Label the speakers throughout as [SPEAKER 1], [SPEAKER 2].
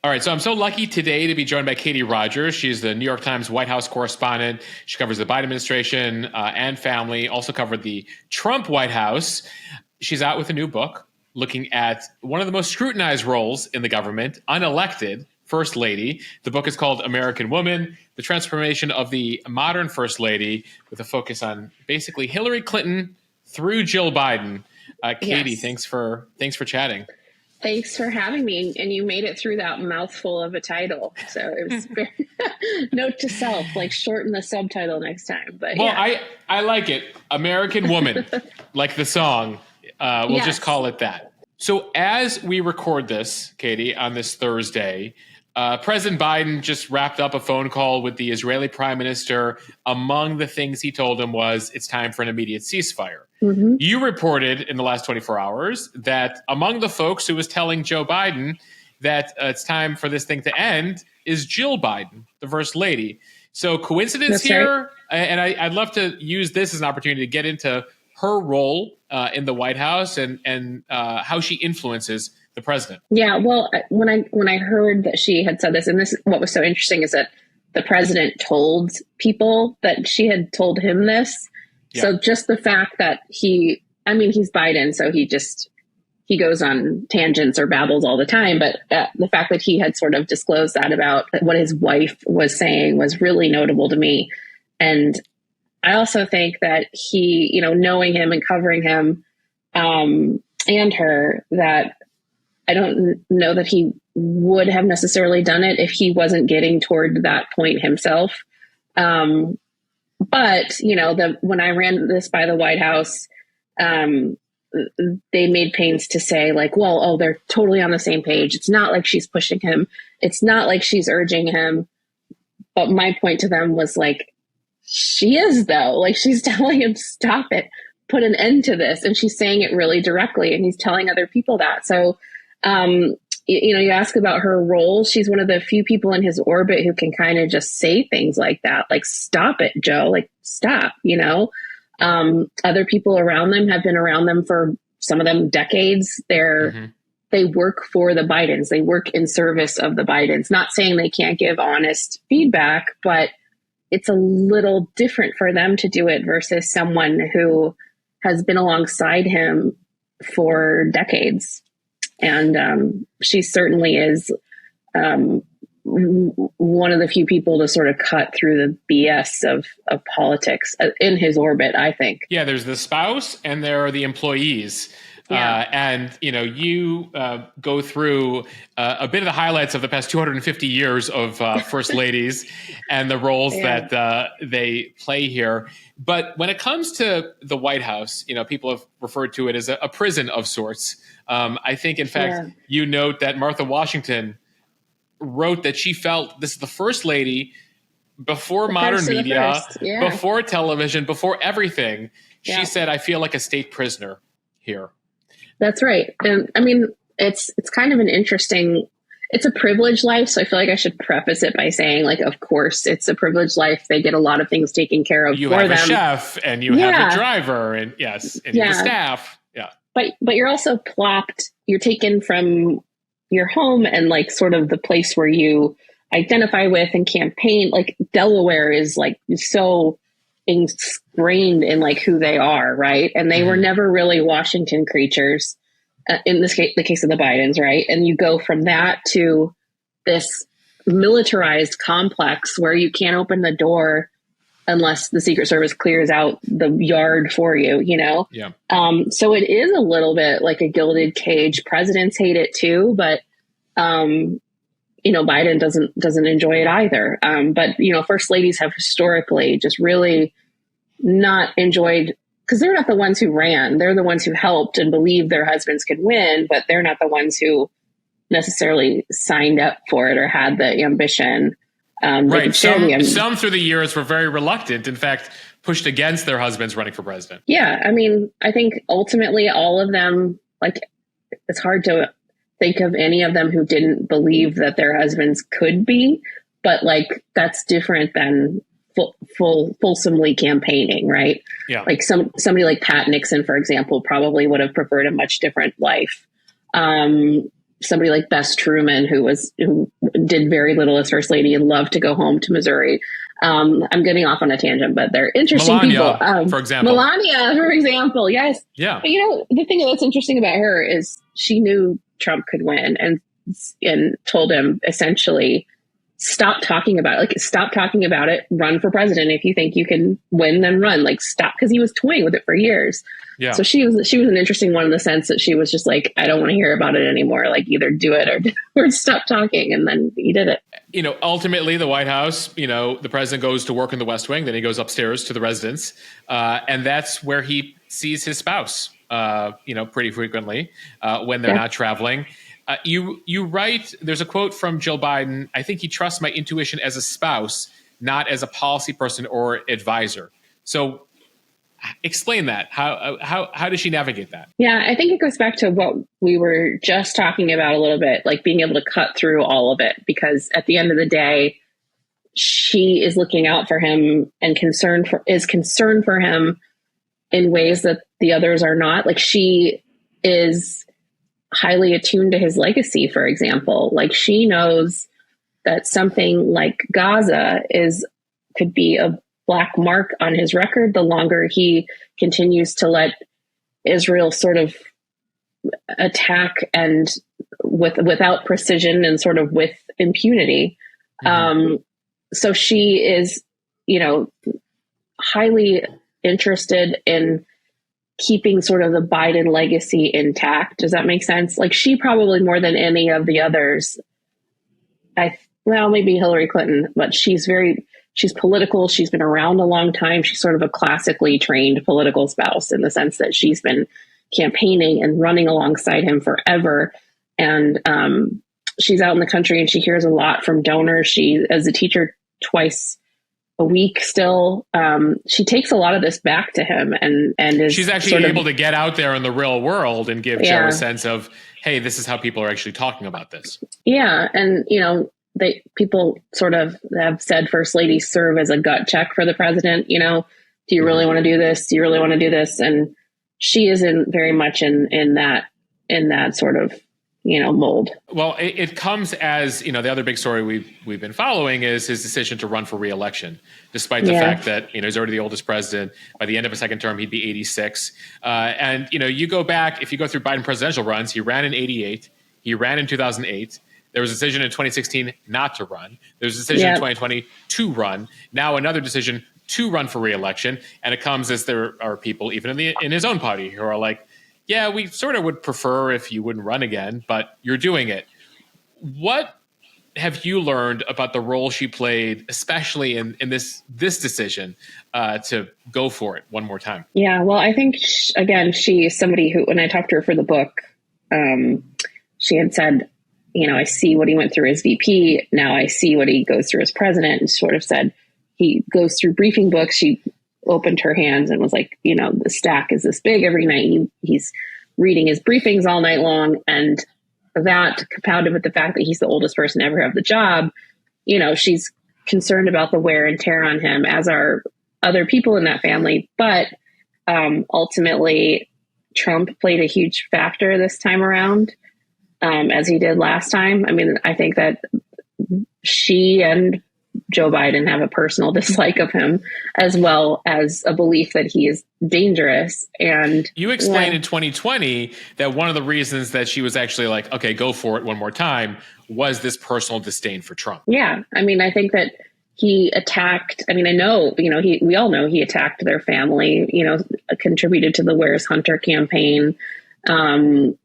[SPEAKER 1] All right, so I'm so lucky today to be joined by Katie Rogers. She's the New York Times White House correspondent. She covers the Biden administration and family, also covered the Trump White House. She's out with a new book looking at one of the most scrutinized roles in the government, unelected First Lady. The book is called American Woman, The Transformation of the Modern First Lady, with a focus on basically Hillary Clinton through Jill Biden. Katie,
[SPEAKER 2] Yes.
[SPEAKER 1] thanks for chatting.
[SPEAKER 2] Thanks for having me. And you made it through that mouthful of a title. So it was very note to self, like shorten the subtitle next time. But
[SPEAKER 1] Well,
[SPEAKER 2] yeah.
[SPEAKER 1] I like it. American Woman, like the song. We'll just call it that. So as we record this, Katie, on this Thursday, President Biden just wrapped up a phone call with the Israeli prime minister. Among the things he told him was it's time for an immediate ceasefire. Mm-hmm. You reported in the last 24 hours that among the folks who was telling Joe Biden that it's time for this thing to end is Jill Biden, the First Lady. So coincidence
[SPEAKER 2] That's
[SPEAKER 1] here?
[SPEAKER 2] right.
[SPEAKER 1] And I'd love to use this as an opportunity to get into her role in the White House and how she influences the president.
[SPEAKER 2] Yeah. Well, when I heard that she had said this, and this, what was so interesting is that the president told people that she had told him this. Yeah. So just the fact that he's Biden, so he goes on tangents or babbles all the time. But the fact that he had sort of disclosed that about what his wife was saying was really notable to me. And I also think that he, knowing him and covering him and her, that I don't know that he would have necessarily done it if he wasn't getting toward that point himself. But, when I ran this by the White House, they made pains to say like, they're totally on the same page. It's not like she's pushing him. It's not like she's urging him. But my point to them was like, she is though. Like she's telling him, stop it, put an end to this. And she's saying it really directly. And he's telling other people that. So, you ask about her role. She's one of the few people in his orbit who can kind of just say things like that. Like, stop it, Joe, like stop, other people around them have been around them for some of them decades. They work for the Bidens. They work in service of the Bidens, not saying they can't give honest feedback, but it's a little different for them to do it versus someone who has been alongside him for decades. And she certainly is one of the few people to sort of cut through the BS of politics in his orbit, I think.
[SPEAKER 1] Yeah, there's the spouse and there are the employees. Yeah. And, you go through a bit of the highlights of the past 250 years of first ladies and the roles that they play here. But when it comes to the White House, people have referred to it as a prison of sorts. I think, in fact, you note that Martha Washington wrote that she felt this is the first lady before modern media, before television, before everything. She said, I feel like a state prisoner here.
[SPEAKER 2] That's right. And I mean, it's kind of an interesting, it's a privileged life. So I feel like I should preface it by saying, like, of course, it's a privileged life. They get a lot of things taken care of
[SPEAKER 1] you
[SPEAKER 2] for them.
[SPEAKER 1] You have a chef and you have a driver and you have a staff. Yeah.
[SPEAKER 2] But you're also plopped, you're taken from your home and like sort of the place where you identify with and campaign. Like Delaware is like so ingrained in like who they are, right? And they were never really Washington creatures in this case, the case of the Bidens, right? And you go from that to this militarized complex where you can't open the door unless the Secret Service clears out the yard for you,
[SPEAKER 1] Yeah.
[SPEAKER 2] So it is a little bit like a gilded cage. Presidents hate it too, but Biden doesn't enjoy it either. But first ladies have historically just really not enjoyed, because they're not the ones who ran. They're the ones who helped and believed their husbands could win, but they're not the ones who necessarily signed up for it or had the ambition.
[SPEAKER 1] Right. Some through the years were very reluctant, in fact, pushed against their husbands running for president.
[SPEAKER 2] Yeah. I mean, I think ultimately all of them, like, it's hard to think of any of them who didn't believe that their husbands could be, but like, that's different than fulsomely campaigning, right?
[SPEAKER 1] Yeah.
[SPEAKER 2] Like somebody like Pat Nixon, for example, probably would have preferred a much different life. Somebody like Bess Truman, who was did very little as first lady and loved to go home to Missouri. I'm getting off on a tangent, but they're interesting
[SPEAKER 1] Melania,
[SPEAKER 2] people.
[SPEAKER 1] for example.
[SPEAKER 2] Melania, for example, yes.
[SPEAKER 1] Yeah.
[SPEAKER 2] But, the thing that's interesting about her is she knew Trump could win and told him essentially, stop talking about it. Like, stop talking about it. Run for president. If you think you can win, then run. Like, stop. Because he was toying with it for years.
[SPEAKER 1] Yeah.
[SPEAKER 2] So she was an interesting one in the sense that she was just like, I don't want to hear about it anymore. Like, either do it or stop talking. And then he did it.
[SPEAKER 1] Ultimately, the White House, the president goes to work in the West Wing. Then he goes upstairs to the residence. And that's where he sees his spouse, pretty frequently when they're not traveling. You write, there's a quote from Jill Biden. I think he trusts my intuition as a spouse, not as a policy person or advisor. So explain that. How does she navigate that?
[SPEAKER 2] Yeah, I think it goes back to what we were just talking about a little bit, like being able to cut through all of it, because at the end of the day, she is looking out for him and concerned for him in ways that the others are not. Like, she is highly attuned to his legacy, for example. Like, she knows that something like Gaza could be a black mark on his record the longer he continues to let Israel sort of attack and without precision and sort of with impunity. Mm-hmm. So she is, highly interested in keeping sort of the Biden legacy intact. Does that make sense? Like, she probably more than any of the others, maybe Hillary Clinton, but she's political. She's been around a long time. She's sort of a classically trained political spouse in the sense that she's been campaigning and running alongside him forever. And she's out in the country and she hears a lot from donors. She, as a teacher twice a week still, she takes a lot of this back to him and is
[SPEAKER 1] she's actually able to get out there in the real world and give Joe a sense of, hey, this is how people are actually talking about this.
[SPEAKER 2] Yeah. And, people sort of have said first ladies serve as a gut check for the president. Do you really want to do this? Do you really want to do this? And she is very much in that sort of, mold.
[SPEAKER 1] Well, it comes as, the other big story we've been following is his decision to run for re-election, despite the fact that, he's already the oldest president. By the end of a second term, he'd be 86. And, you go back, if you go through Biden presidential runs, he ran in 88, he ran in 2008. There was a decision in 2016 not to run. There was a decision in 2020 to run. Now another decision to run for re-election. And it comes as there are people, even in his own party, who are like, yeah, we sort of would prefer if you wouldn't run again, but you're doing it. What have you learned about the role she played, especially in this decision to go for it one more time? Yeah,
[SPEAKER 2] well, I think, again, she is somebody who, when I talked to her for the book, she had said, I see what he went through as VP. Now I see what he goes through as president, and sort of said he goes through briefing books. She opened her hands and was like, the stack is this big every night. He's reading his briefings all night long. And that compounded with the fact that he's the oldest person to ever have the job, she's concerned about the wear and tear on him, as are other people in that family. But ultimately, Trump played a huge factor this time around. As he did last time. I mean, I think that she and Joe Biden have a personal dislike of him, as well as a belief that he is dangerous. And
[SPEAKER 1] you explained in 2020 that one of the reasons that she was actually like, okay, go for it one more time, was this personal disdain for Trump.
[SPEAKER 2] Yeah. I mean, I think that he attacked, I know, we all know he attacked their family, contributed to the Where's Hunter campaign,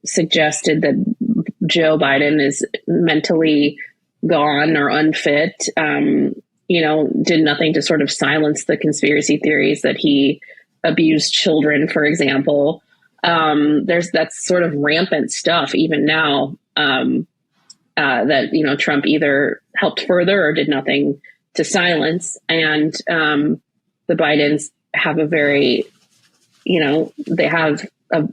[SPEAKER 2] suggested that Joe Biden is mentally gone or unfit, did nothing to sort of silence the conspiracy theories that he abused children, for example. That's sort of rampant stuff even now, that, Trump either helped further or did nothing to silence. And the Bidens have a very, they have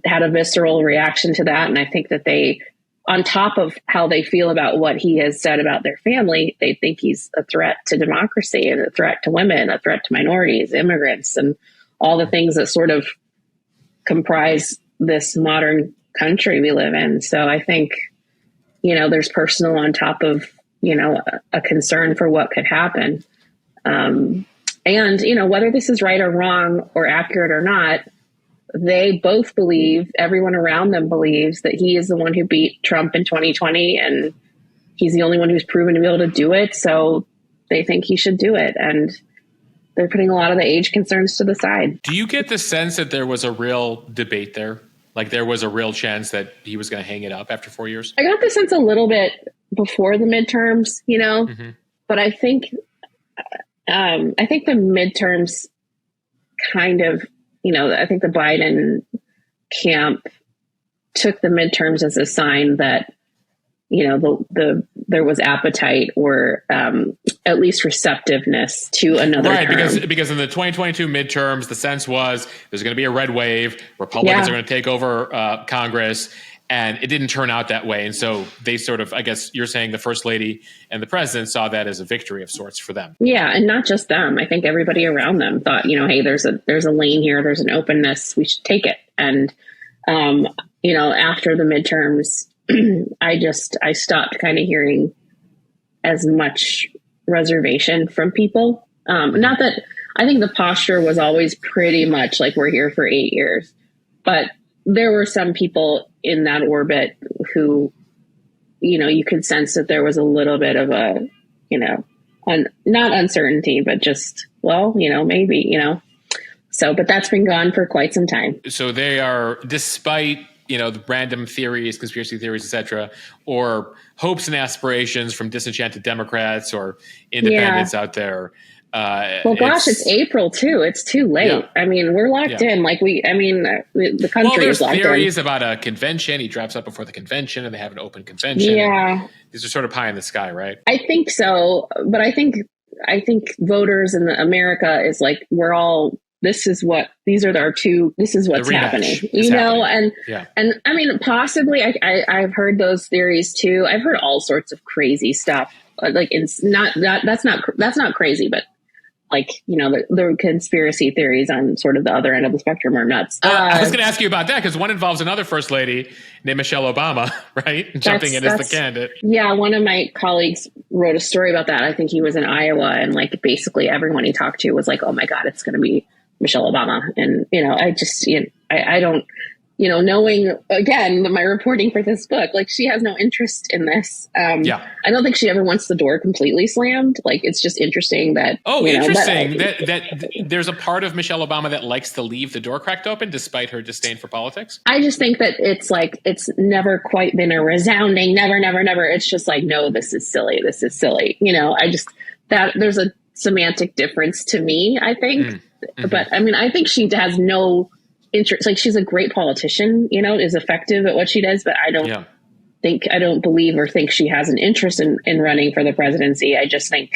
[SPEAKER 2] had a visceral reaction to that. And I think that they, on top of how they feel about what he has said about their family, they think he's a threat to democracy and a threat to women, a threat to minorities, immigrants, and all the things that sort of comprise this modern country we live in. So I think, there's personal on top of a concern for what could happen. And, whether this is right or wrong or accurate or not, they both believe, everyone around them believes, that he is the one who beat Trump in 2020, and he's the only one who's proven to be able to do it. So they think he should do it. And they're putting a lot of the age concerns to the side.
[SPEAKER 1] Do you get the sense that there was a real debate there? Like there was a real chance that he was going to hang it up after 4 years?
[SPEAKER 2] I got the sense a little bit before the midterms, but I think the midterms kind of, I think the Biden camp took the midterms as a sign that, there was appetite or at least receptiveness to another term.
[SPEAKER 1] Because in the 2022 midterms, the sense was there's going to be a red wave. Republicans are going to take over Congress. And it didn't turn out that way. And so they sort of, I guess you're saying the first lady and the president saw that as a victory of sorts for them.
[SPEAKER 2] Yeah. And not just them. I think everybody around them thought, hey, there's a lane here. There's an openness. We should take it. And, after the midterms, I stopped kind of hearing as much reservation from people. Not that I think the posture was always pretty much like we're here for 8 years, but there were some people in that orbit who, you could sense that there was a little bit of a, not uncertainty, but just, maybe, So, but that's been gone for quite some time.
[SPEAKER 1] So they are, despite, the random theories, conspiracy theories, et cetera, or hopes and aspirations from disenchanted Democrats or independents out there.
[SPEAKER 2] It's April too. It's too late. Yeah. I mean, we're locked in. The country is locked in.
[SPEAKER 1] There's theories about a convention. He drops up before the convention and they have an open convention.
[SPEAKER 2] Yeah.
[SPEAKER 1] These are sort of pie in the sky, right?
[SPEAKER 2] I think so. But I think voters in America is like, these are our two, this is what's happening, happening. And I mean, possibly I've heard those theories too. I've heard all sorts of crazy stuff. Like it's that's not crazy, but the conspiracy theories on sort of the other end of the spectrum are nuts.
[SPEAKER 1] I was going to ask you about that because one involves another first lady named Michelle Obama, right? Jumping in as the candidate.
[SPEAKER 2] Yeah. One of my colleagues wrote a story about that. I think he was in Iowa and basically everyone he talked to was like, oh my God, it's going to be Michelle Obama. And, I don't, knowing again, my reporting for this book, she has no interest in this. I don't think she ever wants the door completely slammed. It's just interesting that,
[SPEAKER 1] interesting that there's a part of Michelle Obama that likes to leave the door cracked open despite her disdain for politics.
[SPEAKER 2] I just think that it's never quite been a resounding, never, never, never. It's just no, this is silly. This is silly. That there's a semantic difference to me, I think. But I mean, I think she has no interest. She's a great politician, is effective at what she does, but I don't believe or think she has an interest in running for the presidency. I just think,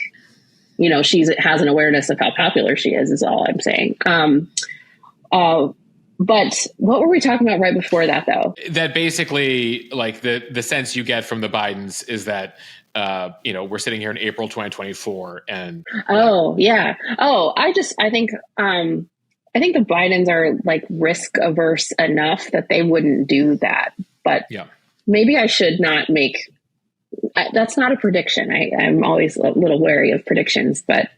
[SPEAKER 2] she has an awareness of how popular she is all I'm saying. But what were we talking about right before that though?
[SPEAKER 1] That basically the sense you get from the Bidens is that, we're sitting here in April 2024 and.
[SPEAKER 2] Oh yeah. Oh, I think the Bidens are risk averse enough that they wouldn't do that, but maybe I should not that's not a prediction. I'm always a little wary of predictions, but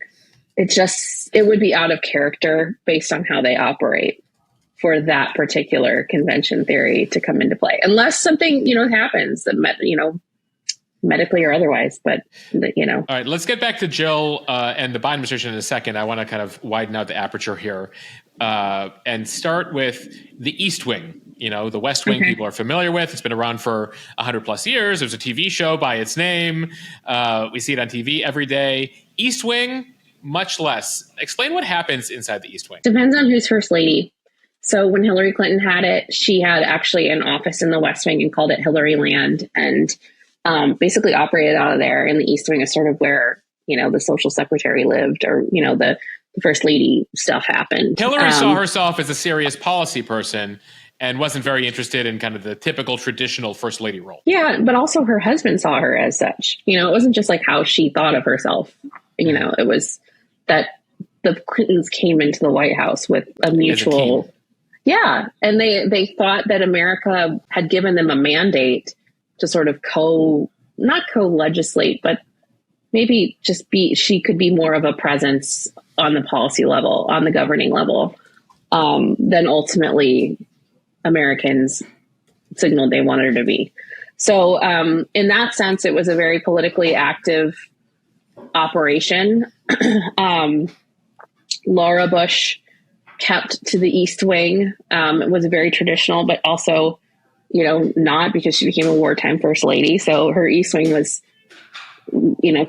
[SPEAKER 2] it would be out of character based on how they operate for that particular convention theory to come into play, unless something, happens that, medically or otherwise, but All
[SPEAKER 1] right, let's get back to Jill and the Biden administration in a second. I want to kind of widen out the aperture here and start with the East Wing. The West Wing people are familiar with. It's been around for 100 plus years. There's a TV show by its name. We see it on TV every day. East Wing, much less. Explain what happens inside the East Wing.
[SPEAKER 2] Depends on who's first lady. So when Hillary Clinton had it, she had actually an office in the West Wing and called it Hillary Land, and basically operated out of there. And the East Wing is sort of where, the social secretary lived, or, the first lady stuff happened.
[SPEAKER 1] Hillary saw herself as a serious policy person and wasn't very interested in kind of the typical traditional first lady role.
[SPEAKER 2] Yeah, but also her husband saw her as such. It wasn't just how she thought of herself. It was that the Clintons came into the White House with a mutual... Yeah, and they thought that America had given them a mandate to sort of not co-legislate, but maybe just she could be more of a presence on the policy level, on the governing level, than ultimately Americans signaled they wanted her to be. So in that sense, it was a very politically active operation. Laura Bush kept to the East Wing. It was very traditional, but also, not, because she became a wartime first lady. So her East Wing was,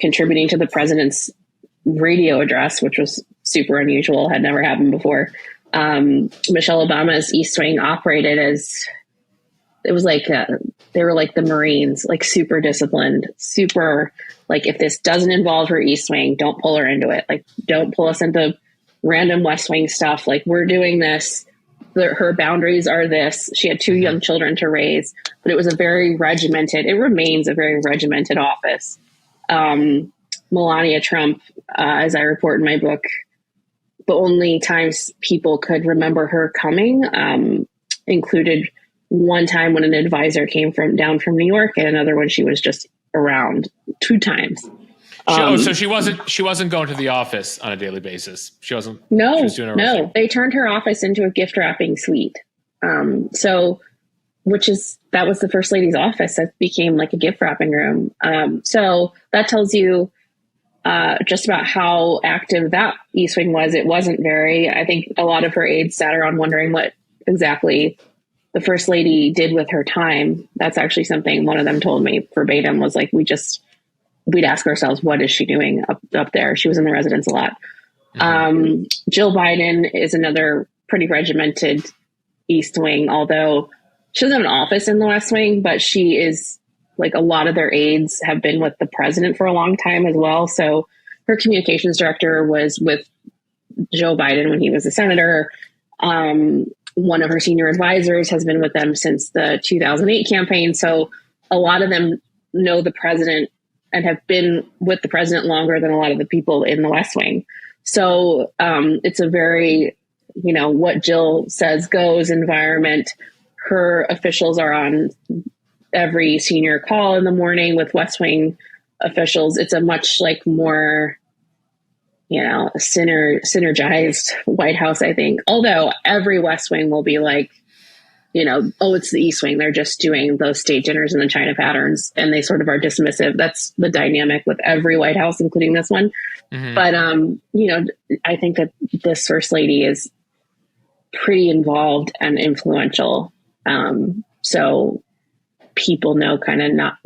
[SPEAKER 2] contributing to the president's radio address, which was super unusual, had never happened before. Michelle Obama's East Wing operated as, it was like, they were like the Marines, like super disciplined, super, like, if this doesn't involve her East Wing, don't pull her into it. Like, don't pull us into random West Wing stuff. Like, we're doing this. Her boundaries are this. She had 2 young children to raise, but it was it remains a very regimented office. Melania Trump, as I report in my book, the only times people could remember her coming included one time when an advisor came down from New York, and another when she was just around 2 times.
[SPEAKER 1] So she wasn't going to the office on a daily basis. She was doing her own thing.
[SPEAKER 2] They turned her office into a gift wrapping suite. That was the first lady's office that became like a gift wrapping room. So that tells you just about how active that East Wing was. It wasn't very. I think a lot of her aides sat around wondering what exactly the first lady did with her time. That's actually something one of them told me verbatim, was like, we'd ask ourselves, what is she doing up there? She was in the residence a lot. Mm-hmm. Jill Biden is another pretty regimented East Wing, although she doesn't have an office in the West Wing, but she is, like, a lot of their aides have been with the president for a long time as well. So her communications director was with Joe Biden when he was a senator. One of her senior advisors has been with them since the 2008 campaign. So a lot of them know the president and have been with the president longer than a lot of the people in the West Wing. So it's a very, what Jill says goes environment. Her officials are on every senior call in the morning with West Wing officials. It's a much more, synergized White House, I think. Although every West Wing will be like, it's the East Wing. They're just doing those state dinners and the China patterns, and they sort of are dismissive. That's the dynamic with every White House, including this one. Mm-hmm. But, I think that this first lady is pretty involved and influential. So people know kind of not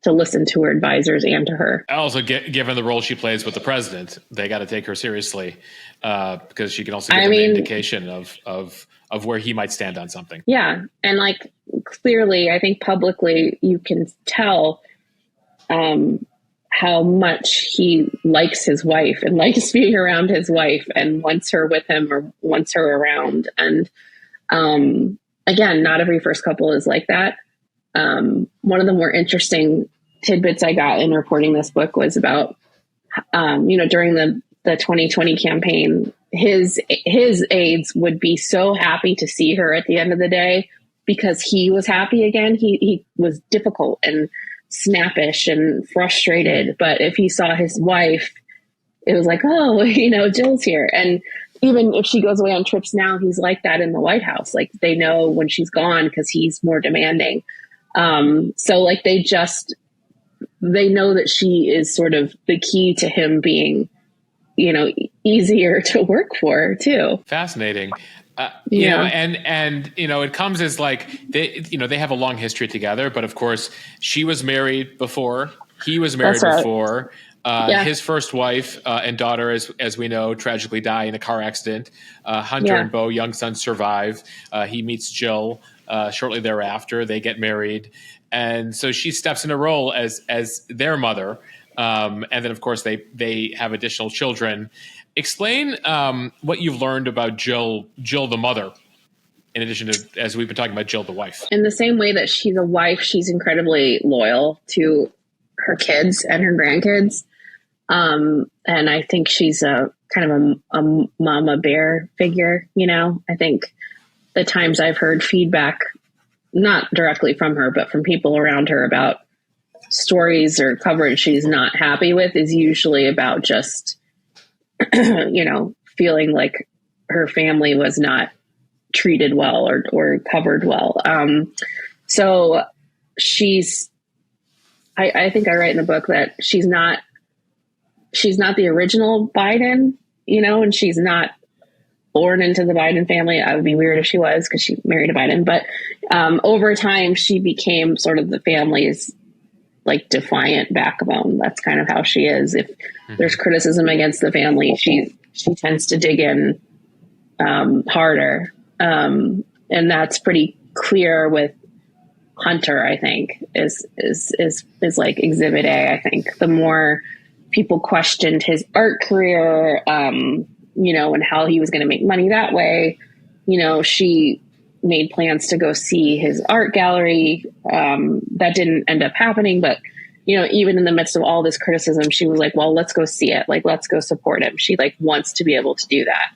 [SPEAKER 2] to listen to her advisors and to her.
[SPEAKER 1] Also, given the role she plays with the president, they got to take her seriously because she can also give an indication of where he might stand on something.
[SPEAKER 2] Yeah. And clearly, I think publicly you can tell how much he likes his wife and likes being around his wife and wants her with him or wants her around. And again, not every first couple is like that. One of the more interesting tidbits I got in reporting this book was about, during the 2020 campaign, his aides would be so happy to see her at the end of the day because he was happy again. He was difficult and snappish and frustrated. But if he saw his wife, it was like, oh, Jill's here. And even if she goes away on trips now, he's like that in the White House. Like, they know when she's gone because he's more demanding. So they know that she is sort of the key to him being, easier to work for too.
[SPEAKER 1] Fascinating. It comes as they have a long history together, but of course she was married before, he was married before. His first wife and daughter, as we know, tragically die in a car accident. Hunter and Beau, young sons, survive. He meets Jill shortly thereafter. They get married. And so she steps in a role as their mother. And then, of course, they have additional children. Explain what you've learned about Jill the mother, in addition to, as we've been talking about, Jill the wife.
[SPEAKER 2] In the same way that she's a wife, she's incredibly loyal to her kids and her grandkids. And I think she's a kind of a mama bear figure. I think the times I've heard feedback, not directly from her, but from people around her about stories or coverage she's not happy with is usually about just, feeling like her family was not treated well or covered well. So I think I write in the book that she's not the original Biden, and she's not born into the Biden family. It would be weird if she was, because she married a Biden. But over time, she became sort of the family's like defiant backbone. That's kind of how she is. If there's criticism against the family, she tends to dig in harder. And that's pretty clear with Hunter, I think, is like exhibit A. I think the more people questioned his art career, and how he was going to make money that way, she made plans to go see his art gallery. That didn't end up happening, but even in the midst of all this criticism, she was like, well, let's go see it. Like, let's go support him. She like wants to be able to do that.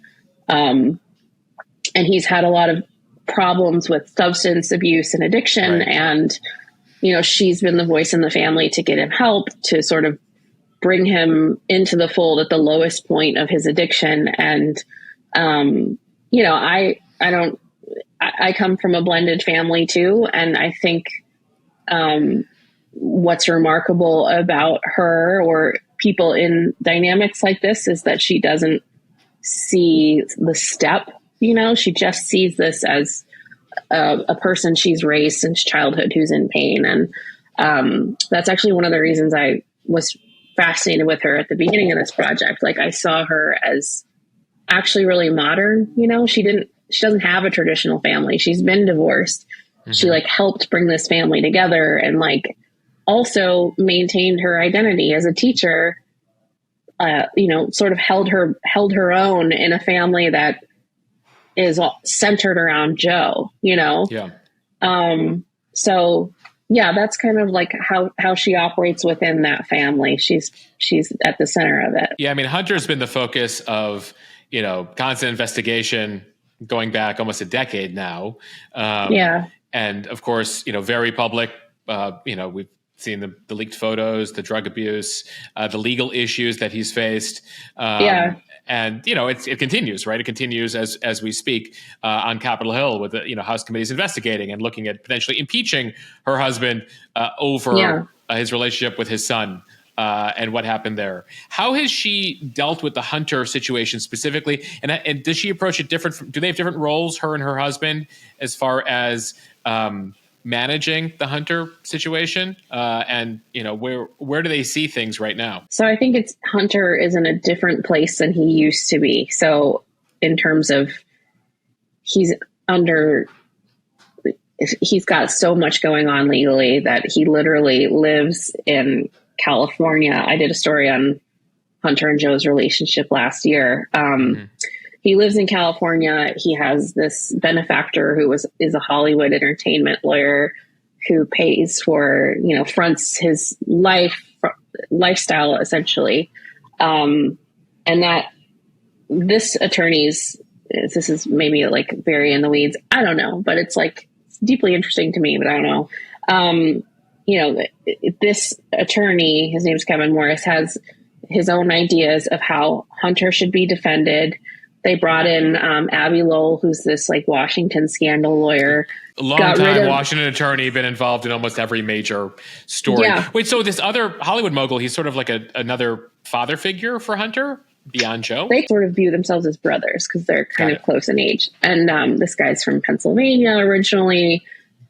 [SPEAKER 2] And he's had a lot of problems with substance abuse and addiction. Right. And, she's been the voice in the family to get him help, to sort of bring him into the fold at the lowest point of his addiction. And, I come from a blended family too. And I think, what's remarkable about her or people in dynamics like this is that she doesn't see the step, she just sees this as a person she's raised since childhood who's in pain. And that's actually one of the reasons I was fascinated with her at the beginning of this project. Like, I saw her as actually really modern. She doesn't have a traditional family. She's been divorced. Mm-hmm. She like helped bring this family together and like also maintained her identity as a teacher, sort of held her own in a family that is centered around Joe, Yeah. So yeah, that's kind of like how she operates within that family. She's at the center of it.
[SPEAKER 1] Yeah. I mean, Hunter's been the focus of, constant investigation going back almost a decade now.
[SPEAKER 2] Yeah.
[SPEAKER 1] And of course, very public, we've seen the leaked photos, the drug abuse, the legal issues that he's faced. Yeah. And, it continues, right? It continues as we speak on Capitol Hill with the, House committees investigating and looking at potentially impeaching her husband over his relationship with his son and what happened there. How has she dealt with the Hunter situation specifically? And does she approach it different? Do they have different roles, her and her husband, as far as managing the Hunter situation? And, where do they see things right now?
[SPEAKER 2] So I think Hunter is in a different place than he used to be. So in terms of he's got so much going on legally that he literally lives in California. I did a story on Hunter and Joe's relationship last year. He lives in California. He has this benefactor who is a Hollywood entertainment lawyer who pays for, fronts his lifestyle essentially. And that this this is maybe like very in the weeds. I don't know, but it's like it's deeply interesting to me, but I don't know. This attorney, his name's Kevin Morris, has his own ideas of how Hunter should be defended. They brought in Abby Lowell, who's this like Washington scandal lawyer.
[SPEAKER 1] A long-time Washington attorney, been involved in almost every major story. Yeah. Wait, so this other Hollywood mogul, he's sort of like another father figure for Hunter beyond Joe?
[SPEAKER 2] They sort of view themselves as brothers because they're kind of close in age. And this guy's from Pennsylvania originally,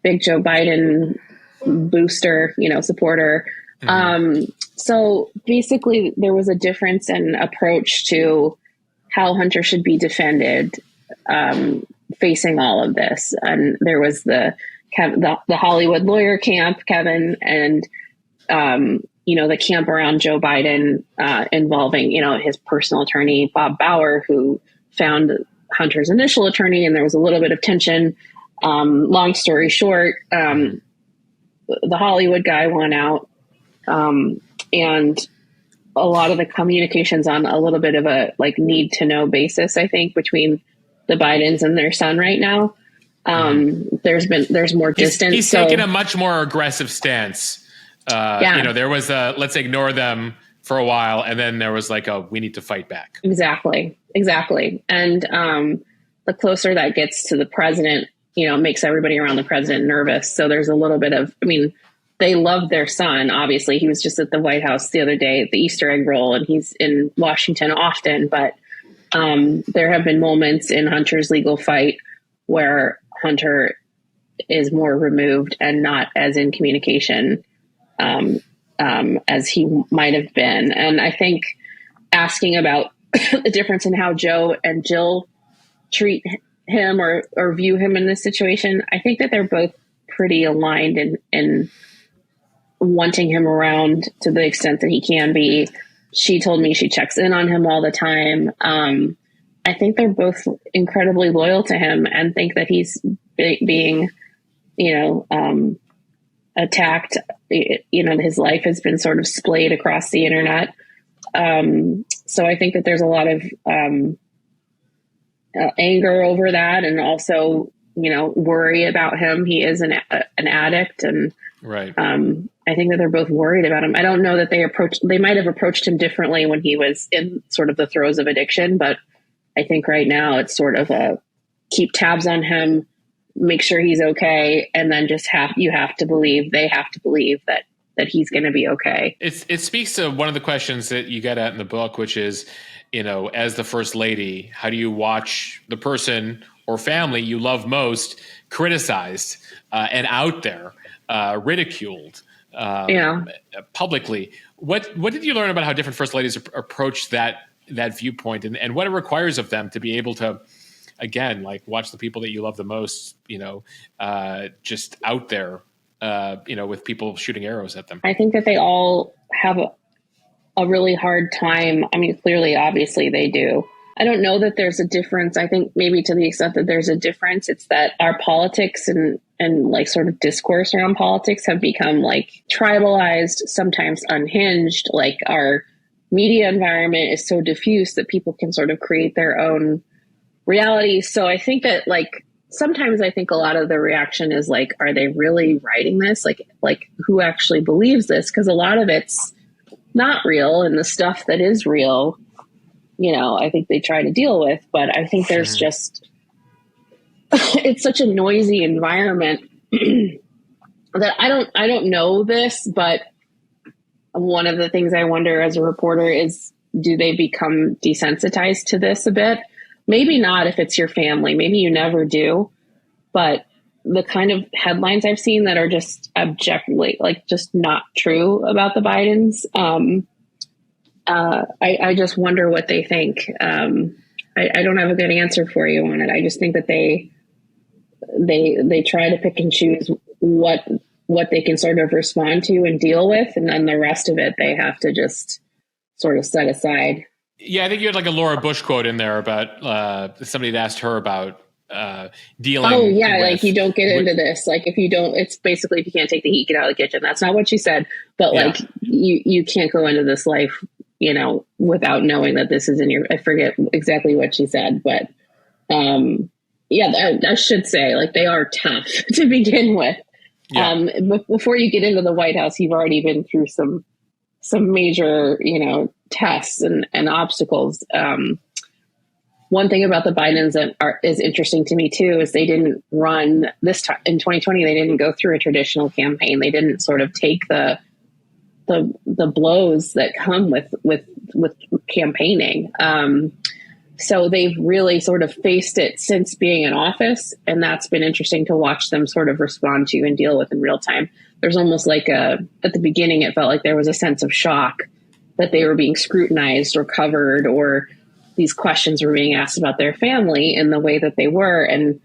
[SPEAKER 2] big Joe Biden booster, supporter. Mm-hmm. So basically there was a difference in approach to how Hunter should be defended, facing all of this. And there was the Hollywood lawyer camp, Kevin, and, the camp around Joe Biden, involving, his personal attorney, Bob Bauer, who found Hunter's initial attorney. And there was a little bit of tension. Long story short, the Hollywood guy won out. And a lot of the communications on a little bit of a like need to know basis, I think, between the Bidens and their son right now. There's more distance.
[SPEAKER 1] He's taken a much more aggressive stance There was let's ignore them for a while, and then there was like we need to fight back.
[SPEAKER 2] Exactly. And the closer that gets to the president, makes everybody around the president nervous. So there's a little bit of, they love their son. Obviously, he was just at the White House the other day at the Easter egg roll, and he's in Washington often. But there have been moments in Hunter's legal fight where Hunter is more removed and not as in communication as he might have been. And I think asking about the difference in how Joe and Jill treat him or view him in this situation, I think that they're both pretty aligned in wanting him around to the extent that he can be. She told me she checks in on him all the time. I think they're both incredibly loyal to him and think that he's being, attacked. His life has been sort of splayed across the internet. So I think that there's a lot of anger over that, and also, worry about him. He is an addict, and
[SPEAKER 1] right.
[SPEAKER 2] I think that they're both worried about him. I don't know that they might have approached him differently when he was in sort of the throes of addiction, but I think right now it's sort of keep tabs on him, make sure he's okay, and then just they have to believe that he's going to be okay.
[SPEAKER 1] It speaks to one of the questions that you get at in the book, which is, as the first lady, how do you watch the person or family you love most criticized and out there, ridiculed publicly? What did you learn about how different first ladies approach that viewpoint, and what it requires of them to be able to, again, like, watch the people that you love the most, just out there, with people shooting arrows at them?
[SPEAKER 2] I think that they all have a really hard time. Clearly, obviously they do. I don't know that there's a difference. I think maybe to the extent that there's a difference, it's that our politics and like sort of discourse around politics have become like tribalized, sometimes unhinged. Like, our media environment is so diffuse that people can sort of create their own reality. So I think that, like, sometimes I think a lot of the reaction is like, are they really writing this? Like who actually believes this? Because a lot of it's not real, and the stuff that is real, I think they try to deal with. But I think there's just, it's such a noisy environment that I don't know this, but one of the things I wonder as a reporter is, do they become desensitized to this a bit? Maybe not if it's your family. Maybe you never do. But the kind of headlines I've seen that are just objectively, like, just not true about the Bidens, I just wonder what they think. I don't have a good answer for you on it. I just think that they try to pick and choose what they can sort of respond to and deal with, and then the rest of it they have to just sort of set aside.
[SPEAKER 1] Yeah, I think you had like a Laura Bush quote in there about somebody had asked her about dealing.
[SPEAKER 2] Oh yeah, like, you don't get into this. Like, if you don't, it's basically, if you can't take the heat, get out of the kitchen. That's not what she said, but like, you can't go into this life, without knowing that this is in your. I forget exactly what she said, but I should say, like, they are tough to begin with. Yeah. Before you get into the White House, you've already been through some major, tests and obstacles. One thing about the Bidens that is interesting to me too is they didn't run this time in 2020. They didn't go through a traditional campaign. They didn't sort of take the blows that come with campaigning. So they've really sort of faced it since being in office, and that's been interesting to watch them sort of respond to and deal with in real time. There's almost like at the beginning, it felt like there was a sense of shock that they were being scrutinized or covered, or these questions were being asked about their family in the way that they were. And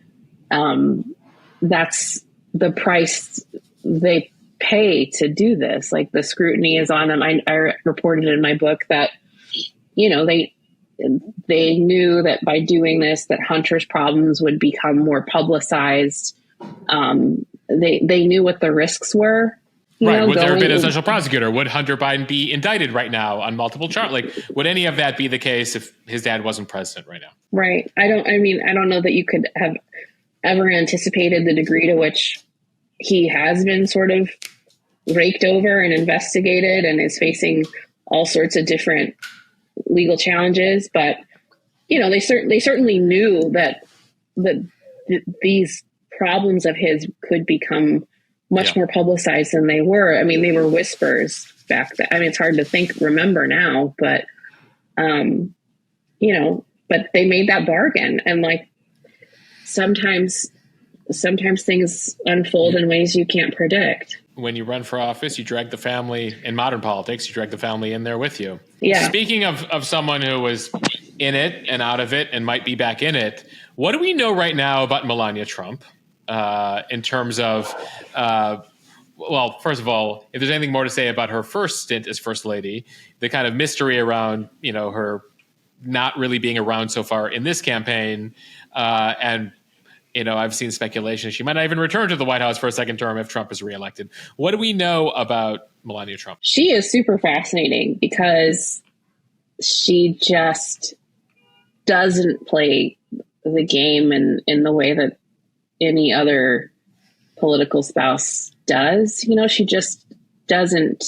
[SPEAKER 2] that's the price they pay to do this. Like, the scrutiny is on them. I reported in my book that, they knew that by doing this, that Hunter's problems would become more publicized. They knew what the risks were.
[SPEAKER 1] Right. Would there have been a special prosecutor? Would Hunter Biden be indicted right now on multiple charges? Like, would any of that be the case if his dad wasn't president right now?
[SPEAKER 2] Right. I don't know that you could have ever anticipated the degree to which he has been sort of raked over and investigated and is facing all sorts of different legal challenges. But, they certainly knew that these problems of his could become much more publicized than they were. I mean, they were whispers back then. I mean, it's hard to remember now, but, but they made that bargain. And like, sometimes things unfold in ways you can't predict.
[SPEAKER 1] When you run for office, you drag the family, in modern politics, you drag the family in there with you.
[SPEAKER 2] Yeah.
[SPEAKER 1] Speaking of someone who was in it and out of it and might be back in it, what do we know right now about Melania Trump in terms of, well, first of all, if there's anything more to say about her first stint as First Lady, the kind of mystery around, her not really being around so far in this campaign, and I've seen speculation she might not even return to the White House for a second term if Trump is reelected. What do we know about Melania Trump?
[SPEAKER 2] She is super fascinating because she just doesn't play the game in the way that any other political spouse does. She just doesn't,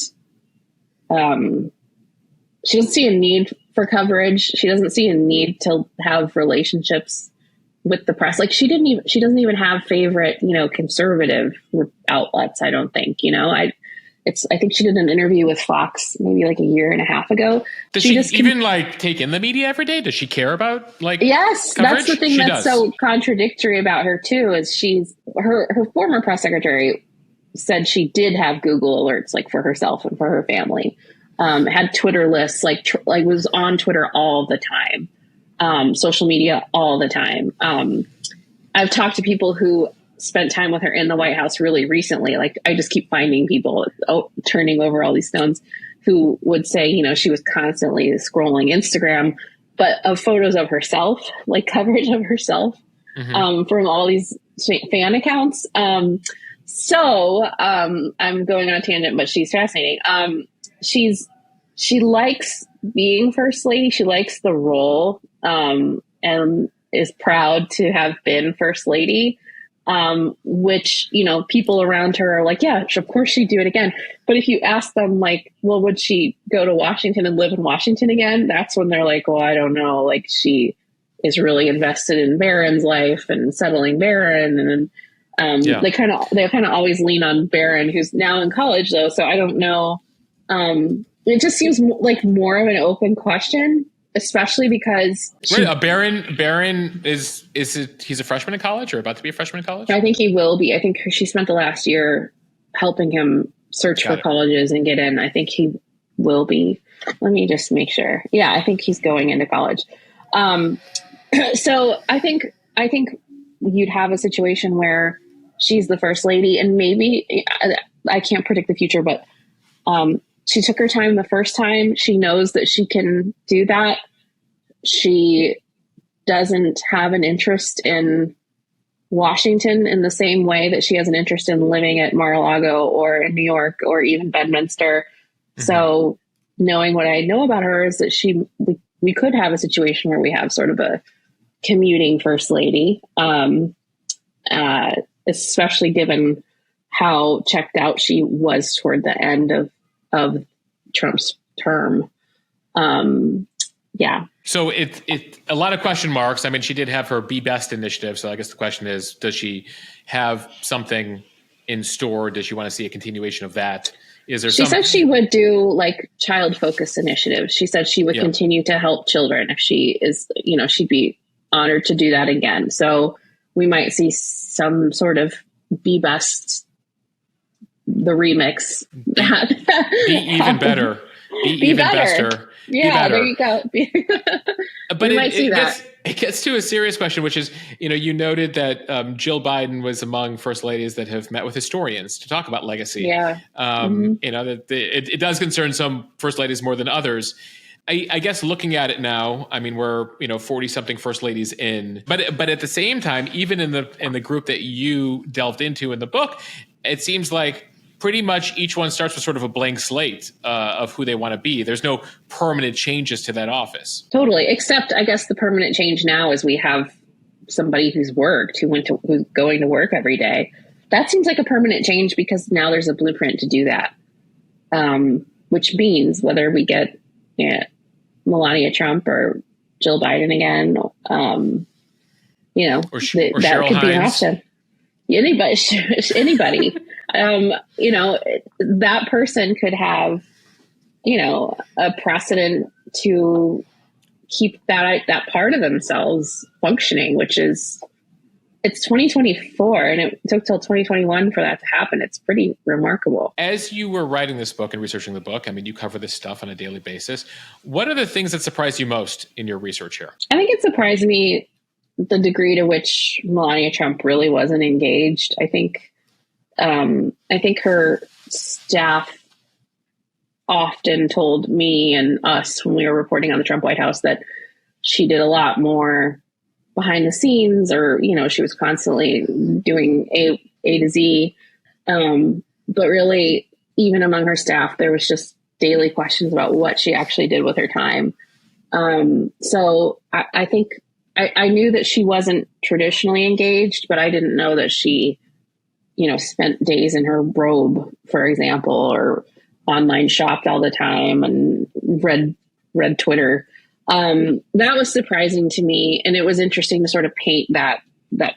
[SPEAKER 2] she doesn't see a need for coverage. She doesn't see a need to have relationships with the press. Like she doesn't even have favorite, conservative outlets. I don't think, I think she did an interview with Fox maybe like a year and a half ago.
[SPEAKER 1] Does she even take in the media every day? Does she care about
[SPEAKER 2] yes,
[SPEAKER 1] coverage?
[SPEAKER 2] That's the thing that's so contradictory about her too, is her former press secretary said she did have Google alerts like for herself and for her family. Had Twitter lists, was on Twitter all the time. Social media all the time. I've talked to people who spent time with her in the White House really recently. Like I just keep finding people turning over all these stones who would say, she was constantly scrolling Instagram, but of photos of herself, like coverage of herself, from all these fan accounts. So I'm going on a tangent, but she's fascinating. She likes being First Lady. She likes the role, and is proud to have been First Lady. Which, people around her are like, yeah, of course she'd do it again. But if you ask them like, well, would she go to Washington and live in Washington again? That's when they're like, well, I don't know. Like she is really invested in Barron's life and settling Barron. And, they kind of always lean on Barron, who's now in college though. So I don't know. It just seems like more of an open question. Especially because Barron he's a freshman in college or about to be a freshman in college? I think he will be. I think she spent the last year helping him search for colleges and get in. I think he will be. Let me just make sure. Yeah, I think he's going into college. So I think you'd have a situation where she's the First Lady, and maybe I can't predict the future, but she took her time the first time. She knows that she can do that. She doesn't have an interest in Washington in the same way that she has an interest in living at Mar-a-Lago or in New York or even Bedminster. Mm-hmm. So knowing what I know about her is that we could have a situation where we have sort of a commuting First Lady, especially given how checked out she was toward the end of Trump's term. Yeah. So
[SPEAKER 1] it a lot of question marks. I mean, she did have her Be Best initiative. So I guess the question is, does she have something in store? Does she want to see a continuation of that? She said she would do like child focused initiatives. She said she would continue to help children if she is, she'd be honored to do that again. So we might see some sort of Be Best, the remix.
[SPEAKER 2] Be even better. Be even better. Yeah, there you go.
[SPEAKER 1] But it gets to a serious question, which is, you noted that Jill Biden was among first ladies that have met with historians to talk about legacy.
[SPEAKER 2] Yeah.
[SPEAKER 1] That it does concern some first ladies more than others. I guess looking at it now, I mean, we're 40 something first ladies in, but at the same time, even in the group that you delved into in the book, it seems like pretty much each one starts with sort of a blank slate of who they want to be. There's no permanent changes to that office.
[SPEAKER 2] Totally. Except I guess the permanent change now is we have somebody who's worked, who's going to work every day. that seems like a permanent change because now there's a blueprint to do that. Which means whether we get Melania Trump or Jill Biden again,
[SPEAKER 1] or
[SPEAKER 2] that could
[SPEAKER 1] Cheryl
[SPEAKER 2] be an
[SPEAKER 1] Hines.
[SPEAKER 2] option. Anybody, that person could have, a precedent to keep that part of themselves functioning, which is, it's 2024 and it took till 2021 for that to happen. It's pretty remarkable.
[SPEAKER 1] As you were writing this book and researching the book, I mean, you cover this stuff on a daily basis. What are the things that surprised you most in your research here?
[SPEAKER 2] I think it surprised me the degree to which Melania Trump really wasn't engaged. I think her staff often told me and us when we were reporting on the Trump White House that she did a lot more behind the scenes, or, she was constantly doing A to Z. But really, even among her staff, there was just daily questions about what she actually did with her time. So I think I knew that she wasn't traditionally engaged, but I didn't know that she, spent days in her robe, for example, or online shopped all the time and read Twitter. That was surprising to me. And it was interesting to sort of paint that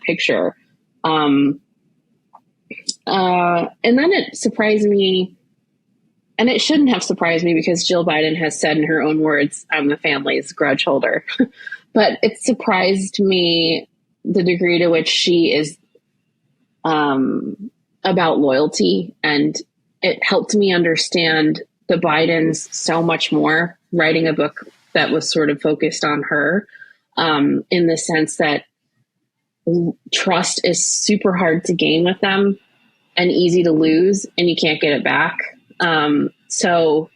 [SPEAKER 2] picture. And then it surprised me, and it shouldn't have surprised me because Jill Biden has said in her own words, I'm the family's grudge holder. But it surprised me the degree to which she is about loyalty. And it helped me understand the Bidens so much more, writing a book that was sort of focused on her, in the sense that trust is super hard to gain with them and easy to lose, and you can't get it back. So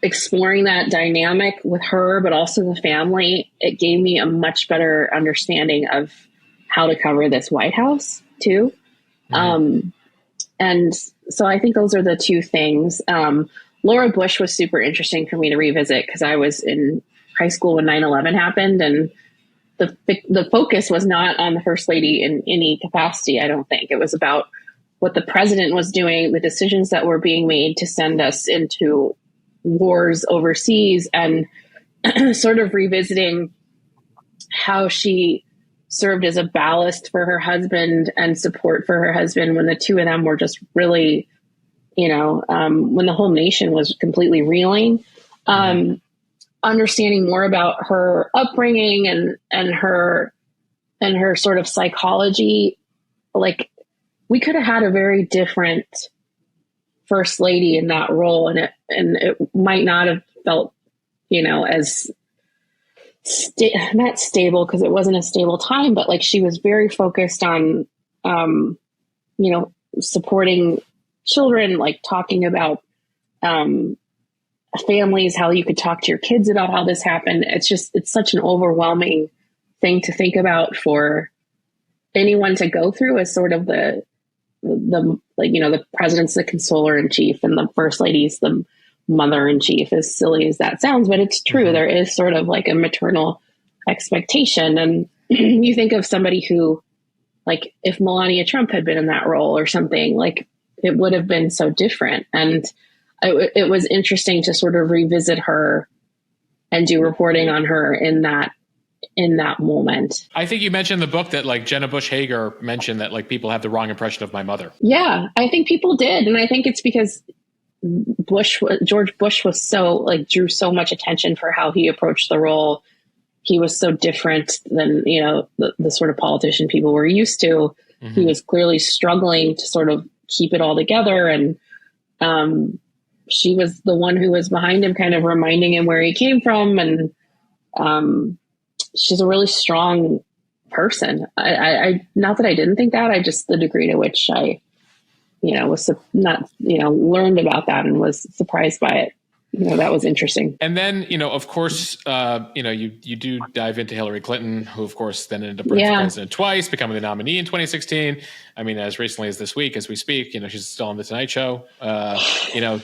[SPEAKER 2] exploring that dynamic with her, but also the family, it gave me a much better understanding of how to cover this White House too. Mm-hmm. And so I think those are the two things. Laura Bush was super interesting for me to revisit because I was in high school when 9/11 happened, and the focus was not on the First Lady in any capacity. I don't think it was about what the president was doing, the decisions that were being made to send us into wars overseas, and sort of revisiting how she served as a ballast for her husband and support for her husband when the two of them were just really, when the whole nation was completely reeling. Understanding more about her upbringing and her sort of psychology. Like, we could have had a very different First Lady in that role, and it might not have felt, as not stable, because it wasn't a stable time, but like she was very focused on, supporting children, like talking about families, how you could talk to your kids about how this happened. It's such an overwhelming thing to think about for anyone to go through, as sort of the president's the consoler in chief and the First Lady's the mother in chief, as silly as that sounds, but it's true. Mm-hmm. There is sort of like a maternal expectation. And you think of somebody who, like, if Melania Trump had been in that role or something, like, it would have been so different. And it was interesting to sort of revisit her and do reporting on her in that moment.
[SPEAKER 1] I think you mentioned in the book that, like, Jenna Bush Hager mentioned that, like, people have the wrong impression of my mother.
[SPEAKER 2] Yeah, I think people did. And I think it's because George Bush was so, like, drew so much attention for how he approached the role. He was so different than, the sort of politician people were used to. Mm-hmm. He was clearly struggling to sort of keep it all together. And she was the one who was behind him, kind of reminding him where he came from. And she's a really strong person. I not that I didn't think that, I just, the degree to which I, was not, learned about that and was surprised by it. That was interesting.
[SPEAKER 1] And then, of course, you do dive into Hillary Clinton, who, of course, then ended up running for president twice, becoming the nominee in 2016. I mean, as recently as this week, as we speak, she's still on the Tonight Show,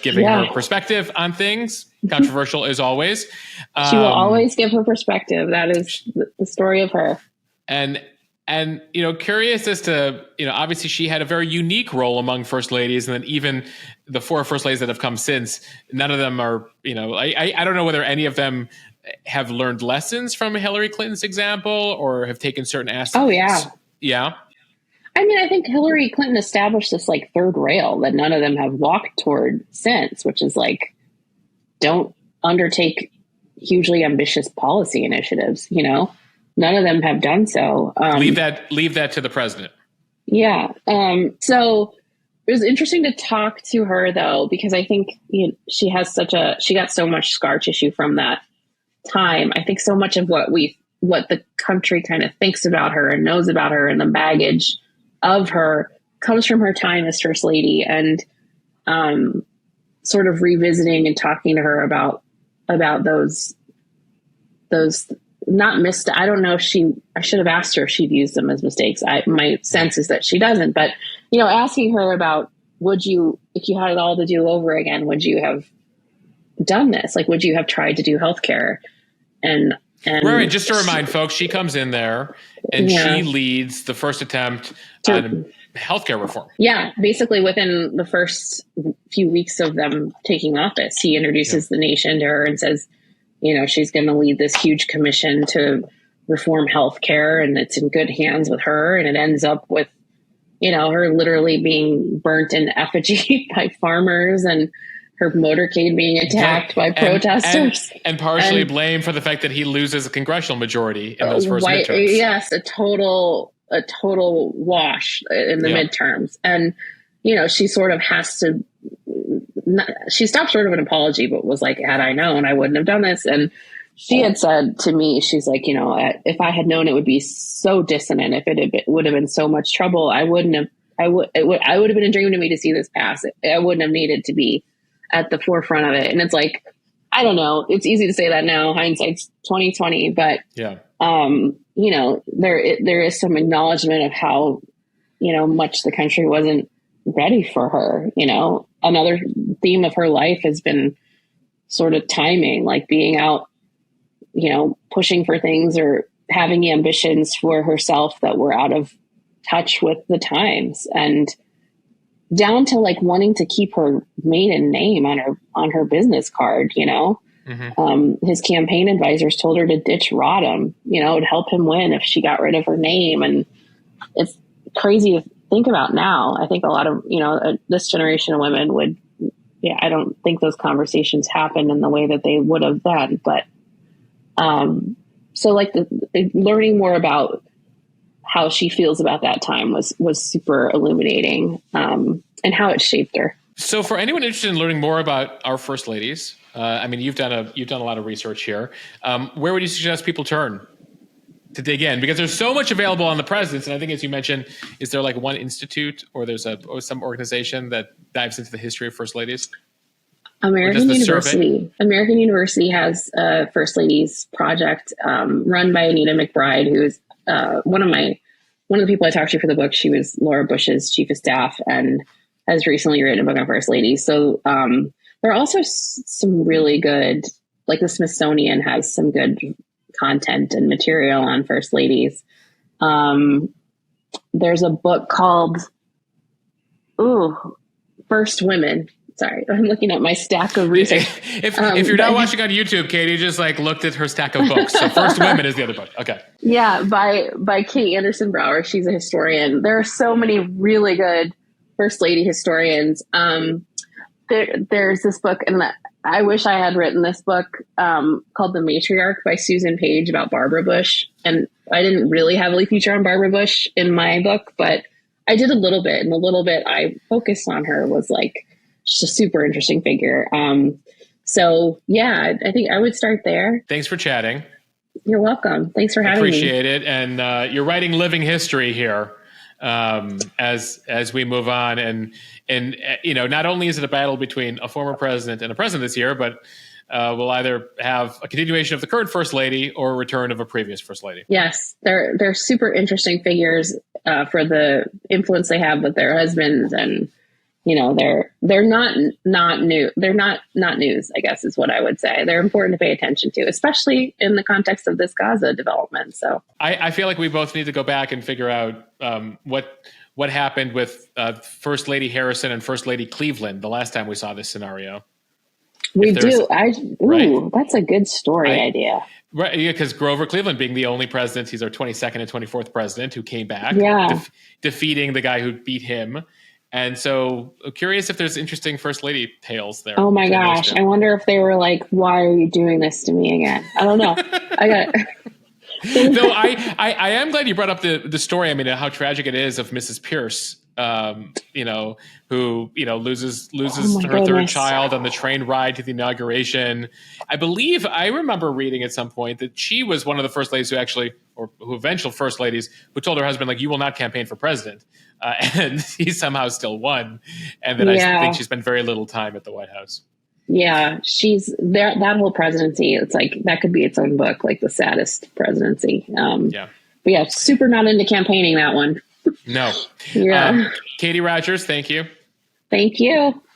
[SPEAKER 1] giving her perspective on things. Controversial as always.
[SPEAKER 2] She will always give her perspective. That is the story of her.
[SPEAKER 1] And And, curious as to, obviously she had a very unique role among first ladies. And then even the 4 first ladies that have come since, none of them are, I don't know whether any of them have learned lessons from Hillary Clinton's example or have taken certain aspects.
[SPEAKER 2] Oh, yeah.
[SPEAKER 1] Yeah.
[SPEAKER 2] I mean, I think Hillary Clinton established this like third rail that none of them have walked toward since, which is like, don't undertake hugely ambitious policy initiatives, None of them have done so.
[SPEAKER 1] Leave that to the president.
[SPEAKER 2] Yeah. So it was interesting to talk to her though, because I think she got so much scar tissue from that time. I think so much of what the country kind of thinks about her and knows about her and the baggage of her comes from her time as first lady, and sort of revisiting and talking to her about those not missed. I don't know if I should have asked her if she views them as mistakes. My sense is that she doesn't, but asking her about, if you had it all to do over again, would you have done this? Like, would you have tried to do healthcare? And
[SPEAKER 1] right. Just to remind folks, she comes in there and she leads the first attempt on healthcare reform.
[SPEAKER 2] Yeah. Basically within the first few weeks of them taking office, he introduces the nation to her and says, she's going to lead this huge commission to reform healthcare, and it's in good hands with her. And it ends up with, her literally being burnt in effigy by farmers and her motorcade being attacked by protesters.
[SPEAKER 1] And partially blamed for the fact that he loses a congressional majority in those first midterms.
[SPEAKER 2] Yes, a total wash in the midterms. And, she sort of has to, she stopped short of an apology, but was like, had I known, I wouldn't have done this. And she had said to me, she's like, if I had known it would be so dissonant, if it would have been so much trouble, I would have been a dream to me to see this pass. I wouldn't have needed to be at the forefront of it. And it's like, I don't know. It's easy to say that now, hindsight's 2020, but there is some acknowledgement of how, much the country wasn't ready for her. Another theme of her life has been sort of timing, like being out, pushing for things or having ambitions for herself that were out of touch with the times, and down to like wanting to keep her maiden name on her business card. His campaign advisors told her to ditch Rodham. It would help him win if she got rid of her name. And it's crazy to think about now. I think a lot of, this generation of women would, I don't think those conversations happen in the way that they would have then. But, so like the learning more about how she feels about that time was super illuminating, and how it shaped her.
[SPEAKER 1] So for anyone interested in learning more about our first ladies, you've done a lot of research here. Where would you suggest people turn to dig in? Because there's so much available on the presidents, and I think, as you mentioned, is there like one institute or there's some organization that dives into the history of first ladies?
[SPEAKER 2] American University has a First Ladies project run by Anita McBride, who is one of the people I talked to for the book. She was Laura Bush's chief of staff and has recently written a book on First Ladies. So there are also some really good, like the Smithsonian has some good content and material on First Ladies. There's a book called First Women. Sorry, I'm looking at my stack of research.
[SPEAKER 1] If you're not watching on YouTube, Katie just like looked at her stack of books. So First Women is the other book. Okay.
[SPEAKER 2] Yeah, by Kate Anderson Brower. She's a historian. There are so many really good First Lady historians. There's this book, and I wish I had written this book called The Matriarch by Susan Page about Barbara Bush. And I didn't really heavily feature on Barbara Bush in my book, but I did a little bit. And the little bit I focused on her was like, she's a super interesting figure. So yeah, I think I would start there.
[SPEAKER 1] Thanks for chatting.
[SPEAKER 2] You're welcome. Thanks for having me.
[SPEAKER 1] Appreciate it. And you're writing living history here as we move on. And not only is it a battle between a former president and a president this year, but we'll either have a continuation of the current first lady or a return of a previous first lady.
[SPEAKER 2] Yes, they're super interesting figures for the influence they have with their husbands, and they're not new. They're not news, I guess is what I would say. They're important to pay attention to, especially in the context of this Gaza development. So
[SPEAKER 1] I feel like we both need to go back and figure out what happened with First Lady Harrison and First Lady Cleveland the last time we saw this scenario.
[SPEAKER 2] We do. Right? That's a good story idea.
[SPEAKER 1] Right, yeah, because Grover Cleveland being the only president, he's our 22nd and 24th president who came back, defeating the guy who beat him. And so curious if there's interesting First Lady tales there.
[SPEAKER 2] Oh my gosh. I wonder if they were like, why are you doing this to me again? I don't know.
[SPEAKER 1] No, I am glad you brought up the story. I mean, how tragic it is of Mrs. Pierce, who, loses her third child on the train ride to the inauguration. I believe I remember reading at some point that she was one of the first ladies who eventual first ladies who told her husband, like, you will not campaign for president. And he somehow still won. And then I think she spent very little time at the White House.
[SPEAKER 2] Yeah, she's there. That whole presidency, it's like that could be its own book, like the saddest presidency. But yeah, super not into campaigning, that one.
[SPEAKER 1] No.
[SPEAKER 2] Yeah.
[SPEAKER 1] Katie Rogers, thank you.
[SPEAKER 2] Thank you.